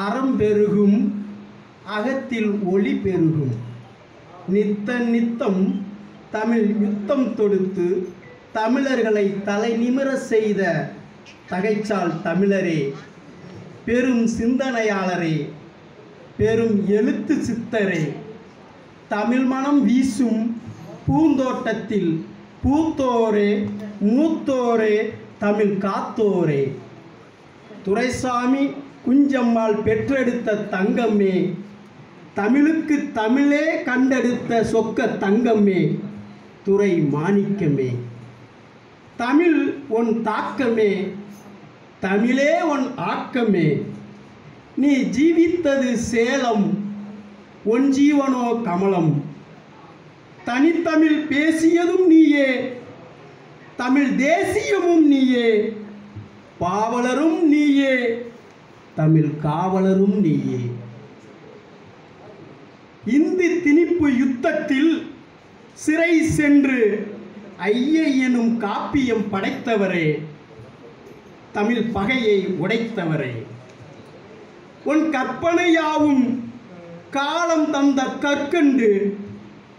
அறம் பெருகும் அகத்தில் ஒளி பெருகும். நித்த நித்தம் தமிழ் யுத்தம் தொடுத்து தமிழர்களை தலை நிமிர செய்த தகைச்சால் தமிழரே, பெரும் சிந்தனையாளரே, பெரும் எழுத்து சித்தரே, தமிழ் மனம் வீசும் பூந்தோட்டத்தில் பூத்தோரே, மூத்தோரே, தமிழ் காத்தோரே, துரைசாமி குஞ்சம்மாள் பெற்றெடுத்த தங்கம்மே, தமிழுக்கு தமிழே கண்டெடுத்த சொக்க தங்கம்மே, துரை மாணிக்கமே, தமிழ் உன் தாக்கமே, தமிழே உன் ஆக்கமே, நீ ஜீவித்தது சேலம், உன் ஜீவனோ கமலம், தனித்தமிழ் பேசியதும் நீயே, தமிழ் தேசியமும் நீயே, பாவலரும் நீயே, தமிழ் காவலரும் நீயே. இந்தி திணிப்பு யுத்தத்தில் சிறை சென்று ஐயை எனும் காப்பியம் படைத்தவரே, தமிழ் பகையை உடைத்தவரே, உன் கற்பனையாவும் காலம் தந்த கற்கண்டு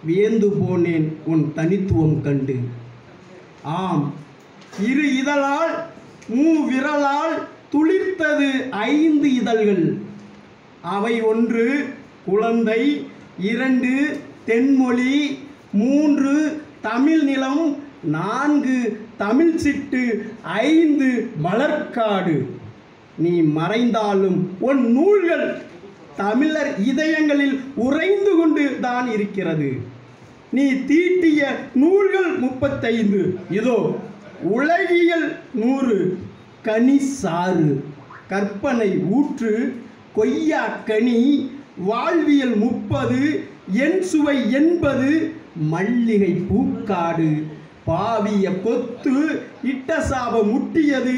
வியந்து போனேன் உன் தனித்துவம் கண்டு. ஆம், இரு இதழால் விரலால் துளிர்த்தது 5 இதழ்கள். அவை 1 குழந்தை, 2 தென்மொழி, 3 தமிழ் நிலம், 4 தமிழ் சிட்டு, 5 மலர்காடு. நீ மறைந்தாலும் உன் நூல்கள் தமிழர் இதயங்களில் உறைந்து கொண்டு தான் இருக்கிறது. நீ தீட்டிய நூல்கள் 35. இதோ உலகியல் 100, கனிசாறு, கற்பனை ஊற்று, கொய்யா கனி, வாழ்வியல் 30, என் சுவை 80, மல்லிகை பூக்காடு, பாவிய பொத்து, இட்ட சாபம் முட்டியது,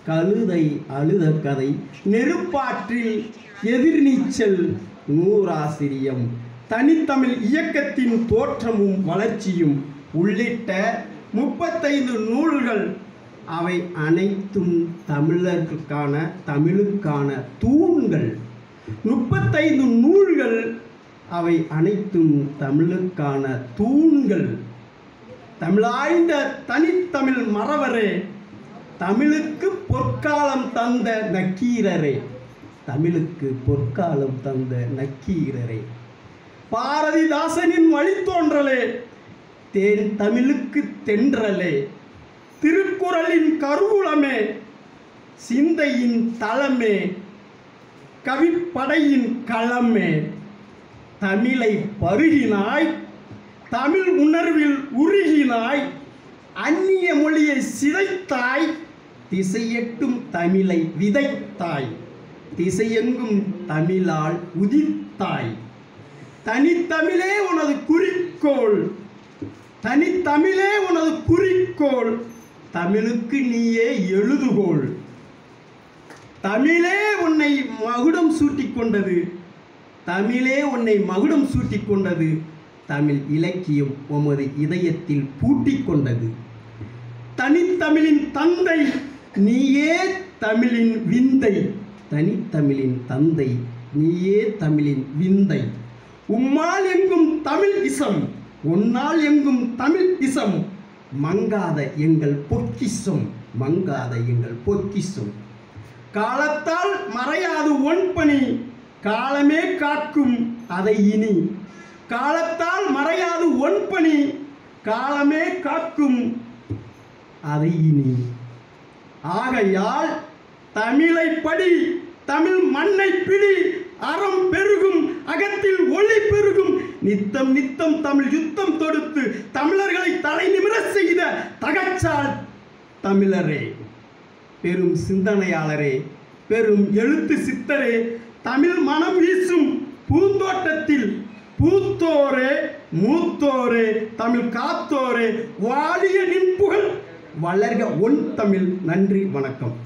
கழுதை அழுத கதை, நெருப்பாற்றில் எதிர்நீச்சல், நூறாசிரியம், தனித்தமிழ் இயக்கத்தின் தோற்றமும் வளர்ச்சியும் உள்ளிட்ட 35 நூல்கள். அவை அனைத்தும் தமிழர்களுக்கான தமிழுக்கான தூண்கள். 35 நூல்கள், அவை அனைத்தும் தமிழுக்கான தூண்கள். தமிழாய்ந்த தனித்தமிழ் மறவரே, தமிழுக்கு பொற்காலம் தந்த நக்கீரரே, தமிழுக்கு பொற்காலம் தந்த நக்கீரரே, பாரதிதாசனின் வழித்தோன்றலே, தேன் தமிழுக்கு தென்றலே, திருக்குறளின் கருவூலமே, சிந்தையின் தளமே, கவிப்படையின் களமே, தமிழை பருகினாய், தமிழ் உணர்வில் உருகினாய், அந்நிய மொழியை சிதைத்தாய், திசையெட்டும் தமிழை விதைத்தாய், திசையெங்கும் தமிழால் உதித்தாய். தனித்தமிழே உனது குறிக்கோள், தனித்தமிழே உனது குறிக்கோள், தமிழுக்கு நீயே எழுதுகோள். தமிழே உன்னை மகுடம் சூட்டிக் கொண்டது, தமிழே உன்னை மகுடம் சூட்டிக் கொண்டது, தமிழ் இலக்கியம் உமது இதயத்தில் பூட்டிக் கொண்டது. தனித்தமிழின் தந்தை நீயே, தமிழின் விந்தை, தனித்தமிழின் தந்தை நீயே, தமிழின் விந்தை. உம்மால் எங்கும் தமிழ் இசம், உன்னால் எங்கும் தமிழ் இசம், மங்காத எங்கள் பொக்கிஷம், மங்காத எங்கள் பொக்கிஷம். காலத்தால் மறையாது ஒன்பணி, காலமே காக்கும் அதை இனி, காலத்தால் மறையாது ஒன்பணி, காலமே காக்கும் அதை இனி. ஆகையால் தமிழை படி, தமிழ் மண்ணை பிடி, அறம் பெருகும் அகத்தில் ஒளி பெருகும். நித்தம் நித்தம் தமிழ் யுத்தம் தொடுத்து தமிழர்களை தலை நிமிர செய்த தகைச்சால் தமிழரே, பெரும் சிந்தனையாளரே, பெரும் எழுத்து சித்தரே, தமிழ் மனம் வீசும் பூந்தோட்டத்தில் பூத்தோரே, மூத்தோரே, தமிழ் காத்தோரே, வாழிய நின் புகழ் வளர்க ஒன் தமிழ். நன்றி, வணக்கம்.